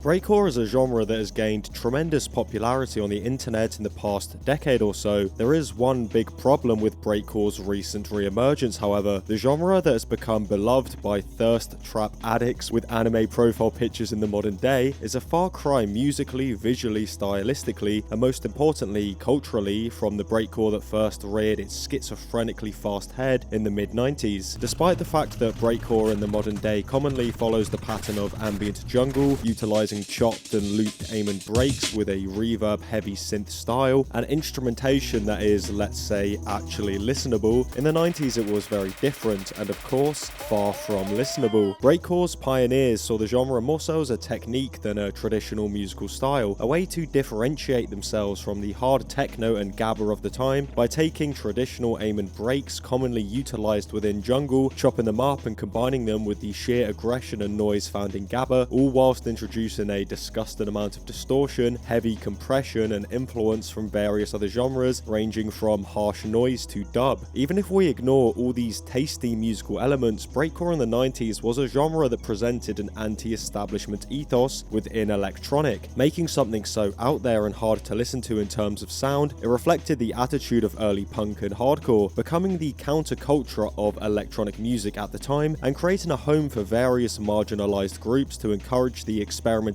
Breakcore is a genre that has gained tremendous popularity on the internet in the past decade or so. There is one big problem with breakcore's recent re-emergence, however. The genre that has become beloved by thirst trap addicts with anime profile pictures in the modern day is a far cry musically, visually, stylistically, and most importantly, culturally, from the breakcore that first reared its schizophrenically fast head in the mid-90s. Despite the fact that breakcore in the modern day commonly follows the pattern of ambient jungle, utilizing chopped and looped aim and breaks with a reverb heavy synth style and instrumentation that is, let's say, actually listenable, in the 90s it was very different and of course far from listenable. Breakcore's pioneers saw the genre more so as a technique than a traditional musical style, a way to differentiate themselves from the hard techno and gabba of the time by taking traditional aim and breaks commonly utilized within jungle, chopping them up and combining them with the sheer aggression and noise found in gabba, all whilst introducing a disgusting amount of distortion, heavy compression and influence from various other genres ranging from harsh noise to dub. Even if we ignore all these tasty musical elements, breakcore in the 90s was a genre that presented an anti-establishment ethos within electronic. Making something so out there and hard to listen to in terms of sound, it reflected the attitude of early punk and hardcore, becoming the counterculture of electronic music at the time and creating a home for various marginalized groups to encourage the experimentation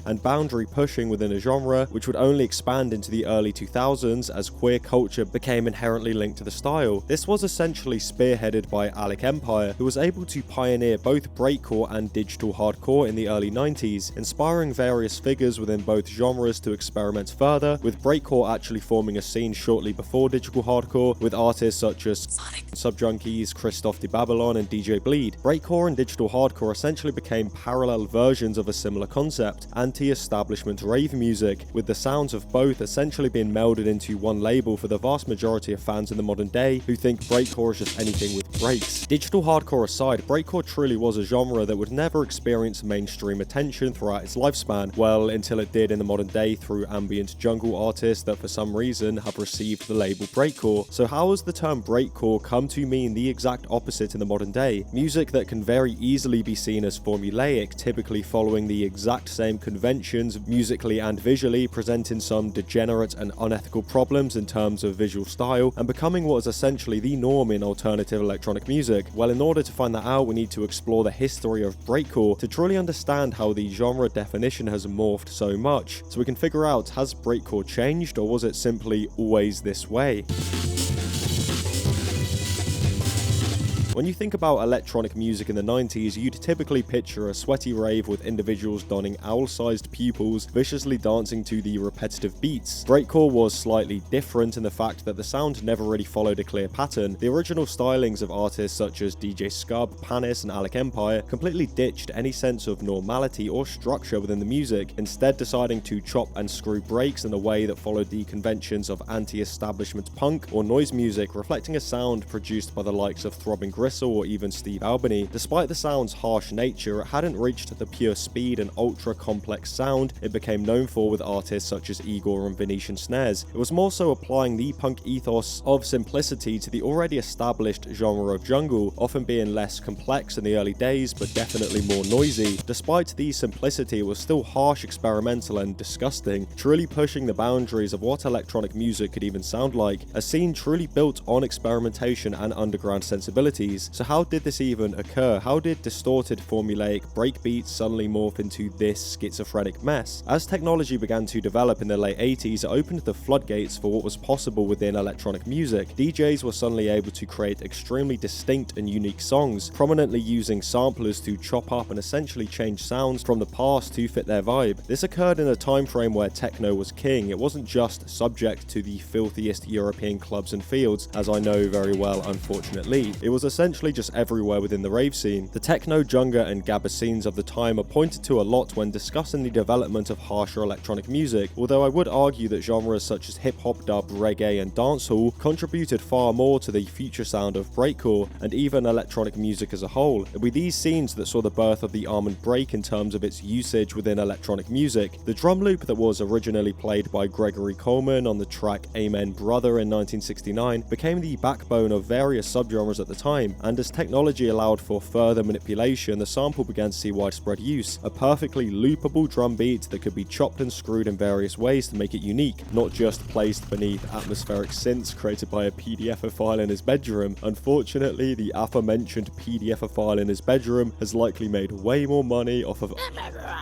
and boundary pushing within a genre, which would only expand into the early 2000s as queer culture became inherently linked to the style. This was essentially spearheaded by Alec Empire, who was able to pioneer both breakcore and digital hardcore in the early 90s, inspiring various figures within both genres to experiment further, with breakcore actually forming a scene shortly before digital hardcore, with artists such as Subjunkies, Christoph de Babylon and DJ Bleed. Breakcore and digital hardcore essentially became parallel versions of a similar concept, anti-establishment rave music, with the sounds of both essentially being melded into one label for the vast majority of fans in the modern day who think breakcore is just anything with breaks. Digital hardcore aside, breakcore truly was a genre that would never experience mainstream attention throughout its lifespan, well until it did in the modern day through ambient jungle artists that for some reason have received the label breakcore. So how has the term breakcore come to mean the exact opposite in the modern day? Music that can very easily be seen as formulaic, typically following the exact same conventions musically and visually, presenting some degenerate and unethical problems in terms of visual style and becoming what is essentially the norm in alternative electronic music. Well, in order to find that out, we need to explore the history of breakcore to truly understand how the genre definition has morphed so much, so we can figure out, has breakcore changed or was it simply always this way? When you think about electronic music in the 90s, you'd typically picture a sweaty rave with individuals donning owl-sized pupils, viciously dancing to the repetitive beats. Breakcore was slightly different in the fact that the sound never really followed a clear pattern. The original stylings of artists such as DJ Scub, Panis and Alec Empire completely ditched any sense of normality or structure within the music, instead deciding to chop and screw breaks in a way that followed the conventions of anti-establishment punk or noise music, reflecting a sound produced by the likes of Throbbing Gristle or even Steve Albini. Despite the sound's harsh nature, it hadn't reached the pure speed and ultra complex sound it became known for with artists such as Igor and Venetian Snares. It was more so applying the punk ethos of simplicity to the already established genre of jungle, often being less complex in the early days but definitely more noisy. Despite the simplicity, it was still harsh, experimental and disgusting, truly pushing the boundaries of what electronic music could even sound like, a scene truly built on experimentation and underground sensibilities. So how did this even occur? How did distorted formulaic breakbeats suddenly morph into this schizophrenic mess? As technology began to develop in the late 80s, it opened the floodgates for what was possible within electronic music. DJs were suddenly able to create extremely distinct and unique songs, prominently using samplers to chop up and essentially change sounds from the past to fit their vibe. This occurred in a time frame where techno was king. It wasn't just subject to the filthiest European clubs and fields, as I know very well unfortunately. It was essentially just everywhere within the rave scene. The techno, junga and gabba scenes of the time are pointed to a lot when discussing the development of harsher electronic music, although I would argue that genres such as hip-hop, dub, reggae and dancehall contributed far more to the future sound of breakcore and even electronic music as a whole. It were these scenes that saw the birth of the almond break in terms of its usage within electronic music. The drum loop that was originally played by Gregory Coleman on the track Amen Brother in 1969 became the backbone of various subgenres at the time, and as technology allowed for further manipulation, the sample began to see widespread use. A perfectly loopable drum beat that could be chopped and screwed in various ways to make it unique, not just placed beneath atmospheric synths created by a PDFophile in his bedroom. Unfortunately, the aforementioned PDFophile in his bedroom has likely made way more money off of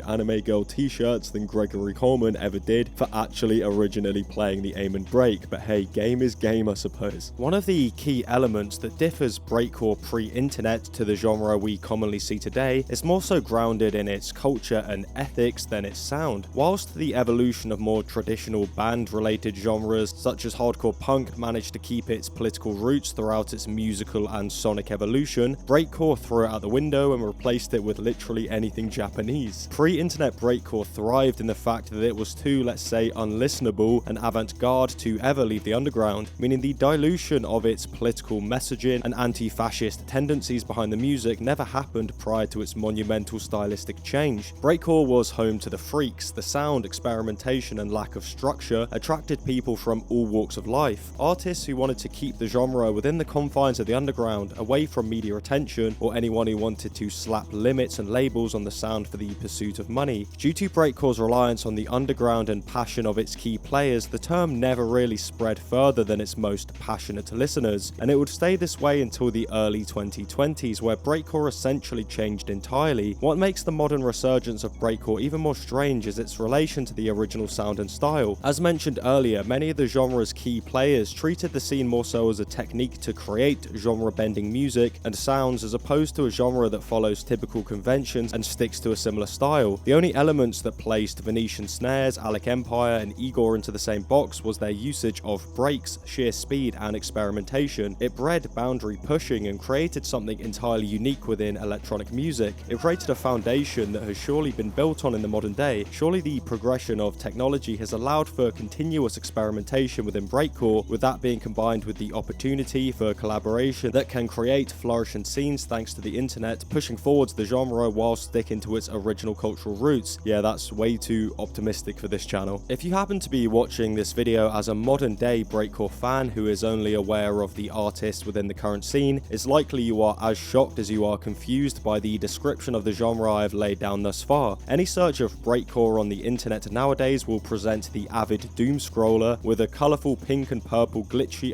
anime girl t-shirts than Gregory Coleman ever did for actually originally playing the aim and break, but hey, game is game, I suppose. One of the key elements that differs breakcore pre-internet to the genre we commonly see today is more so grounded in its culture and ethics than its sound. Whilst the evolution of more traditional band-related genres such as hardcore punk managed to keep its political roots throughout its musical and sonic evolution, breakcore threw it out the window and replaced it with literally anything Japanese. Pre-internet breakcore thrived in the fact that it was too, let's say, unlistenable and avant-garde to ever leave the underground, meaning the dilution of its political messaging and anti-fascist tendencies behind the music never happened prior to its monumental stylistic change. Breakcore was home to the freaks. The sound, experimentation, and lack of structure attracted people from all walks of life. Artists who wanted to keep the genre within the confines of the underground, away from media attention, or anyone who wanted to slap limits and labels on the sound for the pursuit of money. Due to breakcore's reliance on the underground and passion of its key players, the term never really spread further than its most passionate listeners, and it would stay this way until the early 2020s, where breakcore essentially changed entirely. What makes the modern resurgence of breakcore even more strange is its relation to the original sound and style. As mentioned earlier, many of the genre's key players treated the scene more so as a technique to create genre-bending music and sounds, as opposed to a genre that follows typical conventions and sticks to a similar style. The only elements that placed Venetian snares, Alec Empire, and Igor into the same box was their usage of breaks, sheer speed, and experimentation. It bred boundary pushing and created something entirely unique within electronic music. It created a foundation that has surely been built on in the modern day. Surely the progression of technology has allowed for continuous experimentation within breakcore, with that being combined with the opportunity for collaboration that can create flourishing scenes thanks to the internet, pushing forwards the genre while sticking to its original cultural roots. Yeah, that's way too optimistic for this channel. If you happen to be watching this video as a modern day breakcore fan who is only aware of the artists within the current scene, it's likely you are as shocked as you are confused by the description of the genre I have laid down thus far. Any search of breakcore on the internet nowadays will present the avid doom scroller with a colourful pink and purple glitchy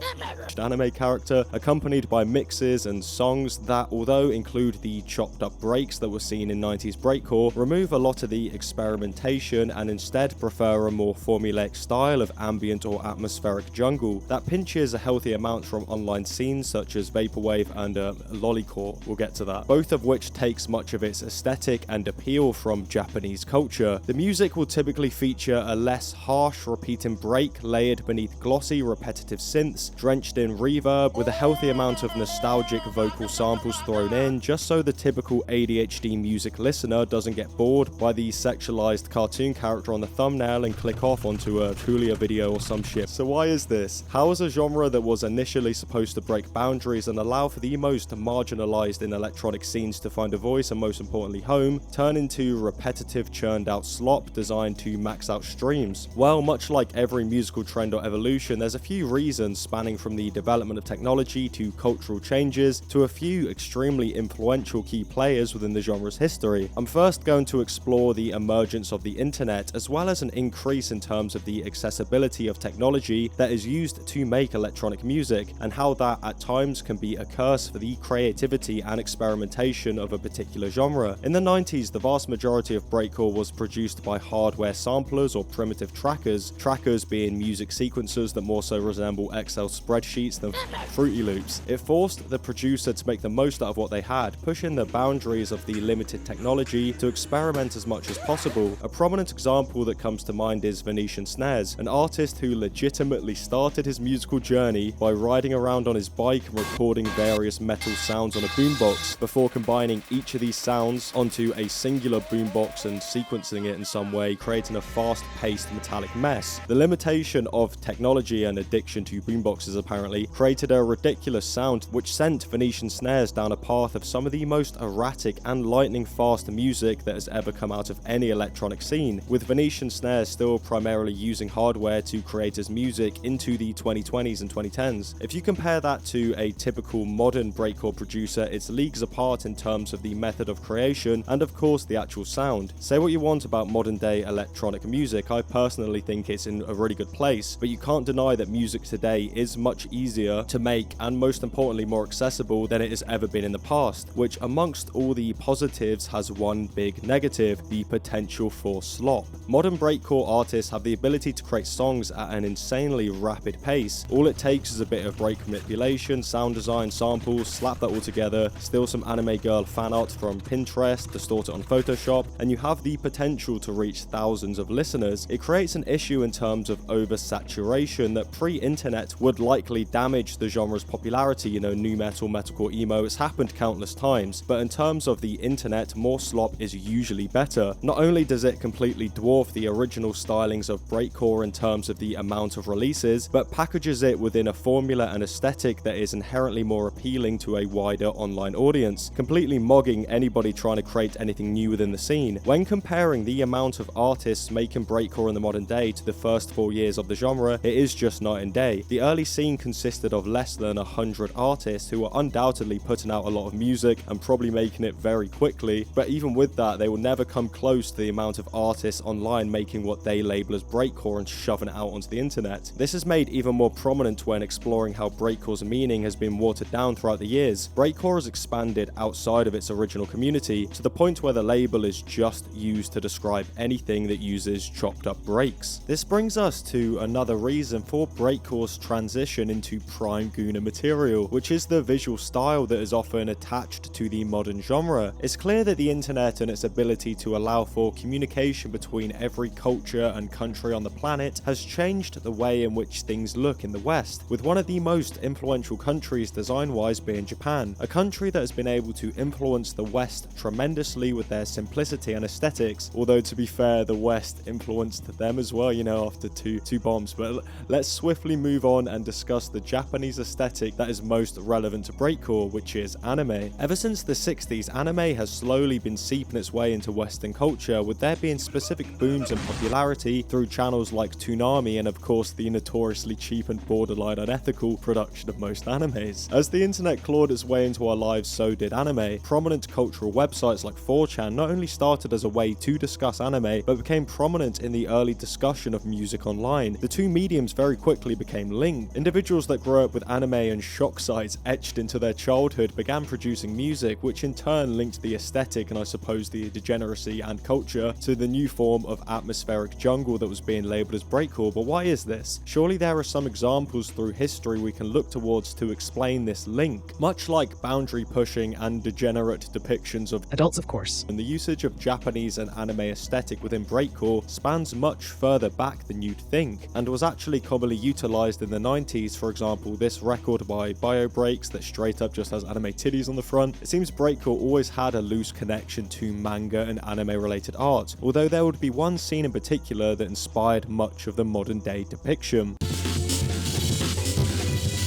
anime character accompanied by mixes and songs that, although include the chopped up breaks that were seen in 90s breakcore, remove a lot of the experimentation and instead prefer a more formulaic style of ambient or atmospheric jungle that pinches a healthy amount from online scenes such as vaporwave and lolicore. We'll get to that, both of which takes much of its aesthetic and appeal from Japanese culture. The music will typically feature a less harsh repeating break layered beneath glossy repetitive synths drenched in reverb, with a healthy amount of nostalgic vocal samples thrown in, just so the typical ADHD music listener doesn't get bored by the sexualized cartoon character on the thumbnail and click off onto a Julia video or some shit. So why is this? How is a genre that was initially supposed to break boundaries and allow for the most marginalized in electronic scenes to find a voice and most importantly home, turn into repetitive churned out slop designed to max out streams? Well, much like every musical trend or evolution, there's a few reasons spanning from the development of technology to cultural changes to a few extremely influential key players within the genre's history. I'm first going to explore the emergence of the internet, as well as an increase in terms of the accessibility of technology that is used to make electronic music, and how that at times can be a curse for the creativity and experimentation of a particular genre. In the 90s, the vast majority of breakcore was produced by hardware samplers or primitive trackers being music sequencers that more so resemble Excel spreadsheets than Fruity Loops. It forced the producer to make the most out of what they had, pushing the boundaries of the limited technology to experiment as much as possible. A prominent example that comes to mind is Venetian Snares, an artist who legitimately started his musical journey by riding around on his bike and recording various metal sounds on a boombox before combining each of these sounds onto a singular boombox and sequencing it in some way, creating a fast-paced metallic mess. The limitation of technology and addiction to boomboxes apparently created a ridiculous sound which sent Venetian Snares down a path of some of the most erratic and lightning-fast music that has ever come out of any electronic scene, with Venetian Snares still primarily using hardware to create his music into the 2020s and 2010s. If you compare that to a typical modern modern breakcore producer, it's leagues apart in terms of the method of creation and of course the actual sound. Say what you want about modern day electronic music, I personally think it's in a really good place, but you can't deny that music today is much easier to make and most importantly more accessible than it has ever been in the past, which amongst all the positives has one big negative: the potential for slop. Modern breakcore artists have the ability to create songs at an insanely rapid pace. All it takes is a bit of break manipulation, sound design, samples, slap that all together, steal some anime girl fan art from Pinterest, distort it on Photoshop, and you have the potential to reach thousands of listeners. It creates an issue in terms of oversaturation that pre-internet would likely damage the genre's popularity. You know, nu metal, metalcore, emo, it's happened countless times, but in terms of the internet, more slop is usually better. Not only does it completely dwarf the original stylings of breakcore in terms of the amount of releases, but packages it within a formula and aesthetic that is inherently more appealing to a wider online audience, completely mogging anybody trying to create anything new within the scene. When comparing the amount of artists making breakcore in the modern day to the first 4 years of the genre, it is just night and day. The early scene consisted of less than 100 artists who were undoubtedly putting out a lot of music and probably making it very quickly, but even with that, they will never come close to the amount of artists online making what they label as breakcore and shoving it out onto the internet. This is made even more prominent when exploring how breakcore's meaning has been watered down throughout the years. Breakcore has expanded outside of its original community to the point where the label is just used to describe anything that uses chopped up breaks. This brings us to another reason for breakcore's transition into prime Guna material, which is the visual style that is often attached to the modern genre. It's clear that the internet and its ability to allow for communication between every culture and country on the planet has changed the way in which things look in the West, with one of the most influential countries design-wise being Japan, a country that has been able to influence the West tremendously with their simplicity and aesthetics, although to be fair, the West influenced them as well, you know, after two bombs. But let's swiftly move on and discuss the Japanese aesthetic that is most relevant to breakcore, which is anime. Ever since the 60s, anime has slowly been seeping its way into Western culture, with there being specific booms in popularity through channels like Toonami and of course the notoriously cheap and borderline unethical production of most animes. As the internet clawed its way into our lives, so did anime. Prominent cultural websites like 4chan not only started as a way to discuss anime, but became prominent in the early discussion of music online. The two mediums very quickly became linked. Individuals that grew up with anime and shock sites etched into their childhood began producing music, which in turn linked the aesthetic and I suppose the degeneracy and culture to the new form of atmospheric jungle that was being labelled as breakcore. But why is this? Surely there are some examples through history we can look towards to explain this link. Much like boundary pushing and degenerate depictions of adults, of course, and the usage of Japanese and anime aesthetic within breakcore spans much further back than you'd think, and was actually commonly utilised in the 90s. For example, this record by BioBreaks that straight up just has anime titties on the front. It seems breakcore always had a loose connection to manga and anime related art, although there would be one scene in particular that inspired much of the modern day depiction.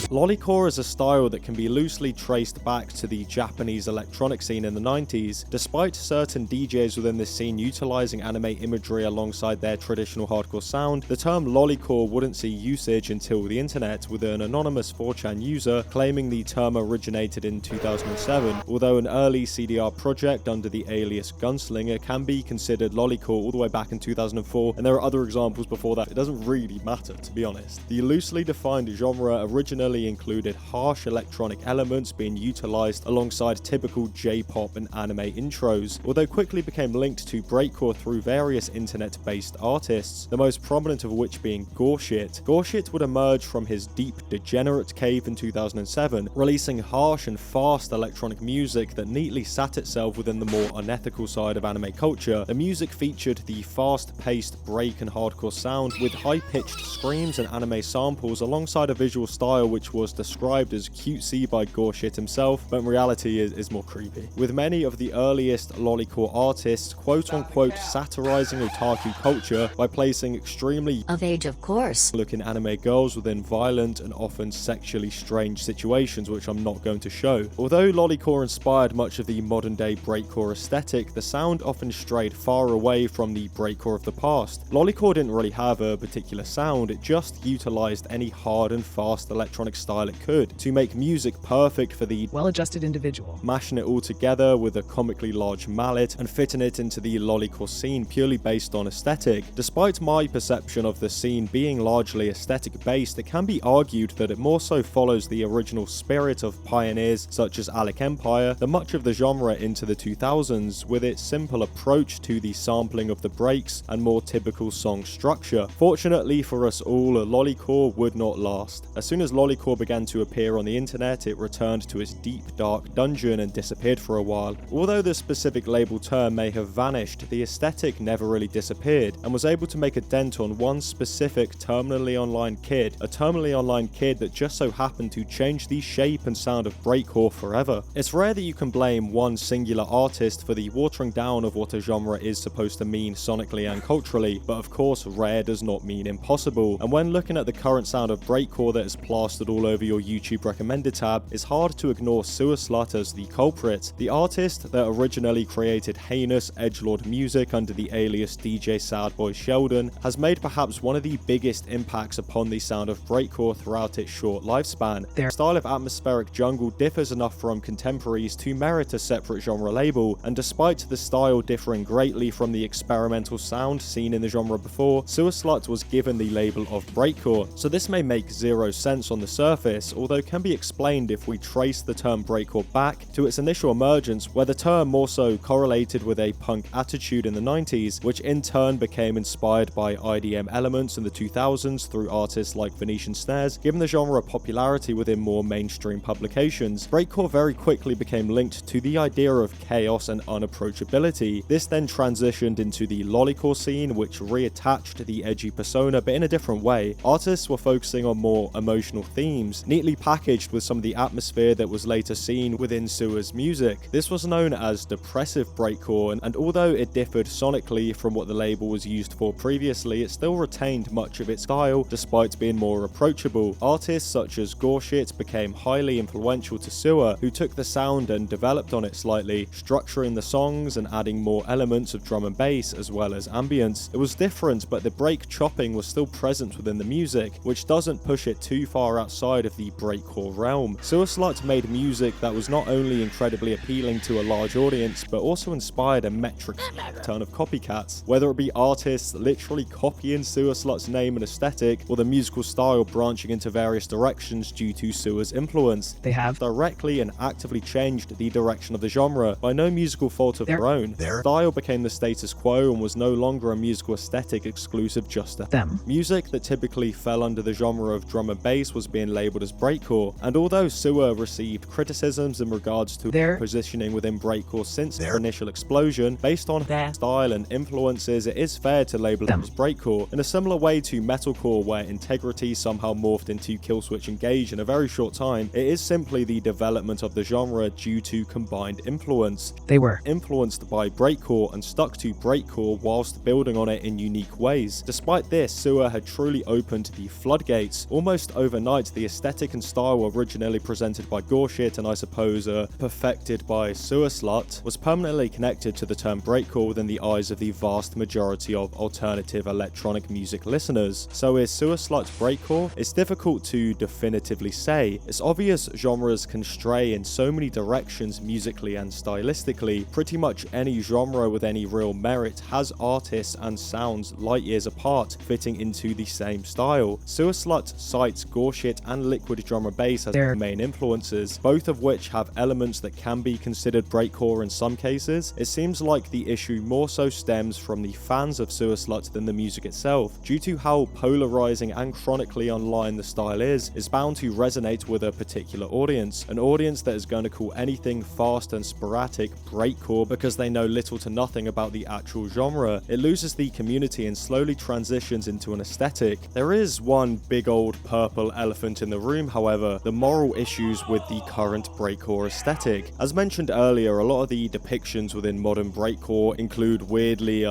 Lolicore is a style that can be loosely traced back to the Japanese electronic scene in the 90s. Despite certain DJs within this scene utilizing anime imagery alongside their traditional hardcore sound, the term lolicore wouldn't see usage until the internet, with an anonymous 4chan user claiming the term originated in 2007, although an early CDR project under the alias Gunslinger can be considered lolicore all the way back in 2004, and there are other examples before that. It doesn't really matter, to be honest. The loosely defined genre originally included harsh electronic elements being utilized alongside typical J-pop and anime intros, although quickly became linked to breakcore through various internet-based artists, the most prominent of which being Gorshit. Gorshit would emerge from his deep, degenerate cave in 2007, releasing harsh and fast electronic music that neatly sat itself within the more unethical side of anime culture. The music featured the fast-paced break and hardcore sound with high-pitched screams and anime samples alongside a visual style which was described as cutesy by Gorshit himself, but in reality is more creepy. With many of the earliest lolicore artists quote-unquote satirizing otaku culture by placing extremely of age, of course, looking anime girls within violent and often sexually strange situations, which I'm not going to show. Although lolicore inspired much of the modern day breakcore aesthetic, the sound often strayed far away from the breakcore of the past. Lolicore didn't really have a particular sound, it just utilized any hard and fast electronic electronic style it could, to make music perfect for the well-adjusted individual, mashing it all together with a comically large mallet and fitting it into the lolicore scene purely based on aesthetic. Despite my perception of the scene being largely aesthetic based, it can be argued that it more so follows the original spirit of pioneers such as Alec Empire than much of the genre into the 2000s, with its simple approach to the sampling of the breaks and more typical song structure. Fortunately for us all, lolicore would not last. As soon as lolicore began to appear on the internet, it returned to its deep dark dungeon and disappeared for a while. Although the specific label term may have vanished, the aesthetic never really disappeared and was able to make a dent on one specific terminally online kid, a terminally online kid that just so happened to change the shape and sound of breakcore forever. It's rare that you can blame one singular artist for the watering down of what a genre is supposed to mean sonically and culturally, but of course rare does not mean impossible, and when looking at the current sound of breakcore that is plastered all over your YouTube recommended tab, it's hard to ignore sewerslvt as the culprit. The artist that originally created heinous edgelord music under the alias DJ Sadboy Sheldon has made perhaps one of the biggest impacts upon the sound of breakcore throughout its short lifespan. Their style of atmospheric jungle differs enough from contemporaries to merit a separate genre label, and despite the style differing greatly from the experimental sound seen in the genre before, sewerslvt was given the label of breakcore. So this may make zero sense on the surface, although can be explained if we trace the term breakcore back to its initial emergence, where the term more so correlated with a punk attitude in the 90s, which in turn became inspired by IDM elements in the 2000s through artists like Venetian Snares, giving the genre popularity within more mainstream publications. Breakcore very quickly became linked to the idea of chaos and unapproachability. This then transitioned into the lolicore scene, which reattached the edgy persona but in a different way. Artists were focusing on more emotional themes, neatly packaged with some of the atmosphere that was later seen within Sewer's music. This was known as depressive breakcore, and although it differed sonically from what the label was used for previously, it still retained much of its style despite being more approachable. Artists such as Georgie became highly influential to Sewer, who took the sound and developed on it slightly, structuring the songs and adding more elements of drum and bass as well as ambience. It was different, but the break chopping was still present within the music, which doesn't push it too far outside of the breakcore realm. sewerslvt made music that was not only incredibly appealing to a large audience, but also inspired a metric ton of copycats, whether it be artists literally copying sewerslvt's name and aesthetic, or the musical style branching into various directions due to Sewer's influence. They have directly and actively changed the direction of the genre by no musical fault of their own. Their style became the status quo and was no longer a musical aesthetic exclusive just to them. Music that typically fell under the genre of drum and bass was being labeled as breakcore, and although Sewer received criticisms in regards to their positioning within breakcore since their initial explosion, based on their style and influences, it is fair to label them as breakcore, in a similar way to metalcore, where integrity somehow morphed into Killswitch Engage in a very short time. It is simply the development of the genre due to combined influence. They were influenced by breakcore and stuck to breakcore whilst building on it in unique ways. Despite this, Sewer had truly opened the floodgates. Almost overnight, the aesthetic and style originally presented by Gorshit and I suppose perfected by sewerslvt was permanently connected to the term breakcore within the eyes of the vast majority of alternative electronic music listeners. So is sewerslvt breakcore? It's difficult to definitively say. It's obvious genres can stray in so many directions musically and stylistically. Pretty much any genre with any real merit has artists and sounds light years apart, fitting into the same style. sewerslvt cites Gorshit and liquid drum and bass as their main influences, both of which have elements that can be considered breakcore in some cases. It seems like the issue more so stems from the fans of sewerslvt than the music itself. Due to how polarizing and chronically online the style is bound to resonate with a particular audience, an audience that is going to call anything fast and sporadic breakcore because they know little to nothing about the actual genre. It loses the community and slowly transitions into an aesthetic. There is one big old purple elephant in the room, however, the moral issues with the current breakcore aesthetic. As mentioned earlier, a lot of the depictions within modern breakcore include weirdly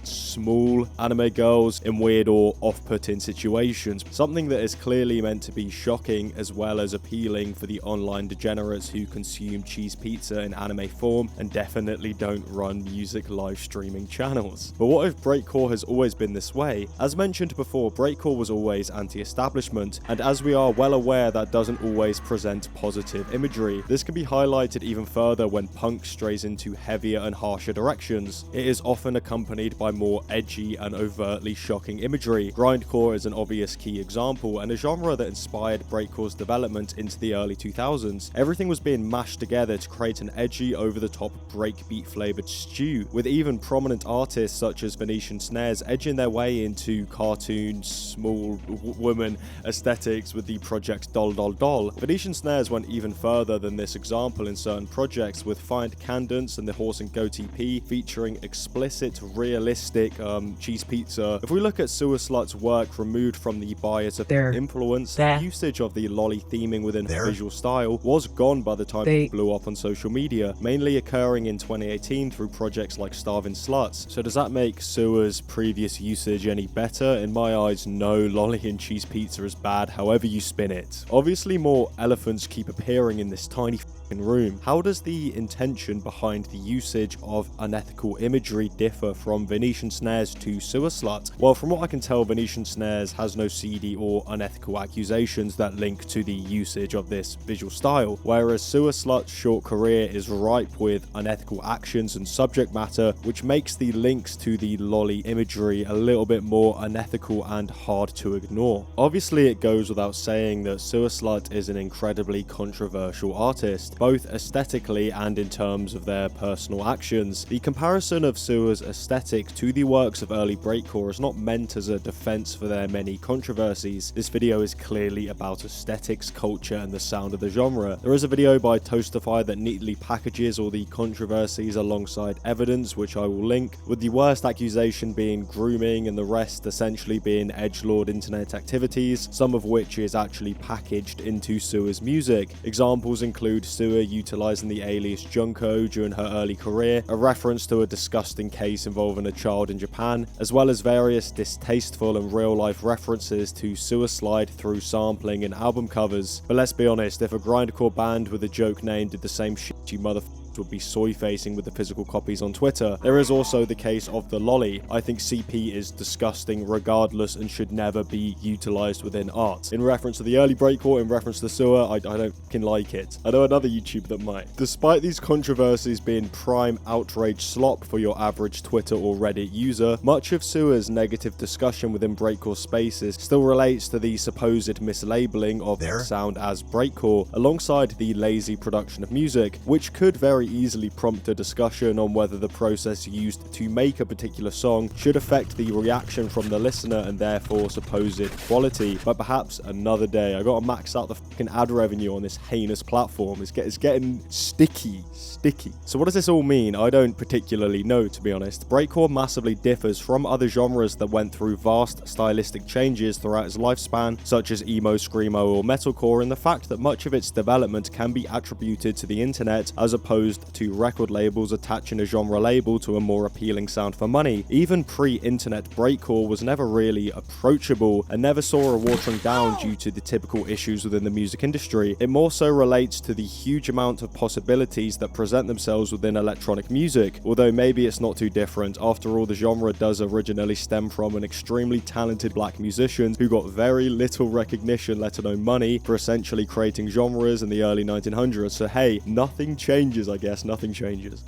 small anime girls in weird or off-putting situations, something that is clearly meant to be shocking as well as appealing for the online degenerates who consume cheese pizza in anime form and definitely don't run music live streaming channels. But what if breakcore has always been this way? As mentioned before, breakcore was always anti-establishment, and as we are well aware that doesn't always present positive imagery. This can be highlighted even further when punk strays into heavier and harsher directions. It is often accompanied by more edgy and overtly shocking imagery. Grindcore is an obvious key example, and a genre that inspired breakcore's development into the early 2000s. Everything was being mashed together to create an edgy, over-the-top breakbeat flavored stew, with even prominent artists such as Venetian Snares edging their way into cartoon, small woman aesthetics with the project Doll Doll Doll. Venetian Snares went even further than this example in certain projects, with Find Candance and the Horse and Goat EP featuring explicit, realistic cheese pizza. If we look at sewerslvt's work removed from the bias of influence, usage of the lolly theming within her visual style was gone by the time it blew up on social media, mainly occurring in 2018 through projects like Starving Sluts. So does that make Sewer's previous usage any better? In my eyes, no. Lolly and cheese pizza is bad, however you spin it. Obviously, more elephants keep appearing in this tiny room. How does the intention behind the usage of unethical imagery differ from Venetian Snares to sewerslvt? Well, from what I can tell, Venetian Snares has no seedy or unethical accusations that link to the usage of this visual style, whereas sewerslvt's short career is ripe with unethical actions and subject matter, which makes the links to the lolly imagery a little bit more unethical and hard to ignore. Obviously, it goes without saying that sewerslvt is an incredibly controversial artist, both aesthetically and in terms of their personal actions. The comparison of Sewer's aesthetic to the works of early breakcore is not meant as a defense for their many controversies. This video is clearly about aesthetics, culture, and the sound of the genre. There is a video by Toastify that neatly packages all the controversies alongside evidence, which I will link, with the worst accusation being grooming and the rest essentially being edgelord internet activities, some of which is actually packaged into Sewer's music. Examples include Sewer utilizing the alias Junko during her early career, a reference to a disgusting case involving a child in Japan, as well as various distasteful and real-life references to sewerslvt through sampling and album covers. But let's be honest, if a grindcore band with a joke name did the same shit, you motherfuckers would be soy-facing with the physical copies on Twitter. There is also the case of the lolly. I think CP is disgusting regardless and should never be utilized within art. In reference to the early breakcore, in reference to Sewer, I don't fucking like it. I know another YouTuber that might. Despite these controversies being prime outrage slop for your average Twitter or Reddit user, much of Sewer's negative discussion within breakcore spaces still relates to the supposed mislabeling of sound as breakcore, alongside the lazy production of music, which could very easily prompt a discussion on whether the process used to make a particular song should affect the reaction from the listener and therefore supposed quality. But perhaps another day. I gotta max out the fucking ad revenue on this heinous platform. It's getting sticky. So what does this all mean? I don't particularly know, to be honest. Breakcore massively differs from other genres that went through vast stylistic changes throughout its lifespan, such as emo, screamo, or metalcore, in the fact that much of its development can be attributed to the internet as opposed to record labels attaching a genre label to a more appealing sound for money. Even pre-internet breakcore was never really approachable and never saw a watering down due to the typical issues within the music industry. It more so relates to the huge amount of possibilities that present themselves within electronic music, although maybe it's not too different. After all, the genre does originally stem from an extremely talented black musician who got very little recognition, let alone money, for essentially creating genres in the early 1900s. So hey, nothing changes, I guess. Nothing changes.